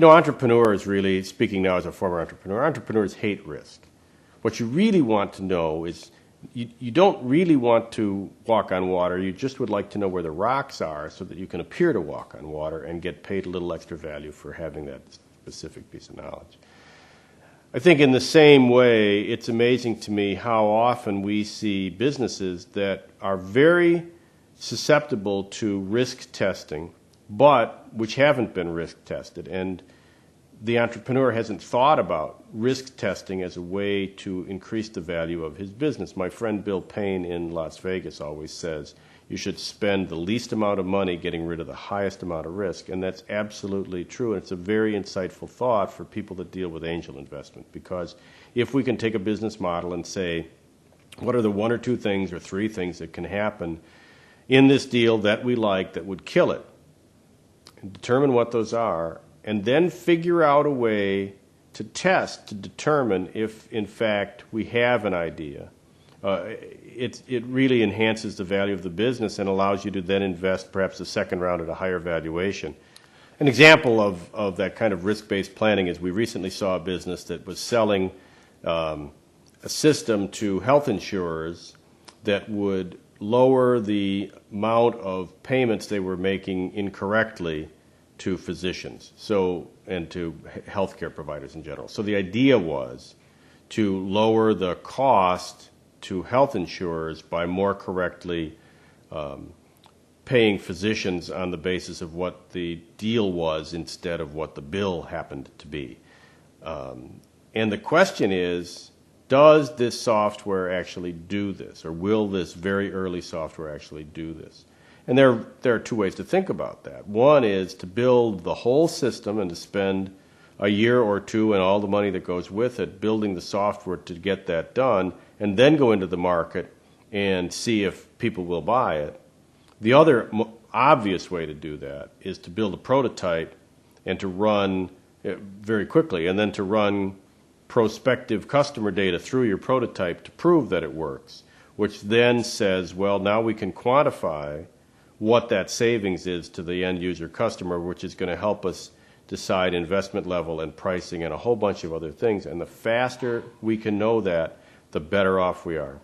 Entrepreneurs really, speaking now as a former entrepreneur, entrepreneurs hate risk. What you really want to know is you don't really want to walk on water. You just would like to know where the rocks are so that you can appear to walk on water and get paid a little extra value for having that specific piece of knowledge. I think in the same way, it's amazing to me how often we see businesses that are very susceptible to risk testing, but which haven't been risk tested. And the entrepreneur hasn't thought about risk testing as a way to increase the value of his business. My friend Bill Payne in Las Vegas always says you should spend the least amount of money getting rid of the highest amount of risk, and that's absolutely true, and it's a very insightful thought for people that deal with angel investment, because if we can take a business model and say, what are the one or two things or three things that can happen in this deal that we like that would kill it, and determine what those are, and then figure out a way to test to determine if, in fact, we have an idea. It really enhances the value of the business and allows you to then invest perhaps the second round at a higher valuation. An example of that kind of risk-based planning is we recently saw a business that was selling a system to health insurers that would lower the amount of payments they were making incorrectly to physicians and to healthcare providers in general. So the idea was to lower the cost to health insurers by more correctly paying physicians on the basis of what the deal was instead of what the bill happened to be. And the question is, does this software actually do this, or will this very early software actually do this? And there are two ways to think about that. One is to build the whole system and to spend a year or two and all the money that goes with it building the software to get that done, and then go into the market and see if people will buy it. The other obvious way to do that is to build a prototype and to run very quickly, and then to run prospective customer data through your prototype to prove that it works, which then says, well, now we can quantify what that savings is to the end user customer, which is going to help us decide investment level and pricing and a whole bunch of other things. And the faster we can know that, the better off we are.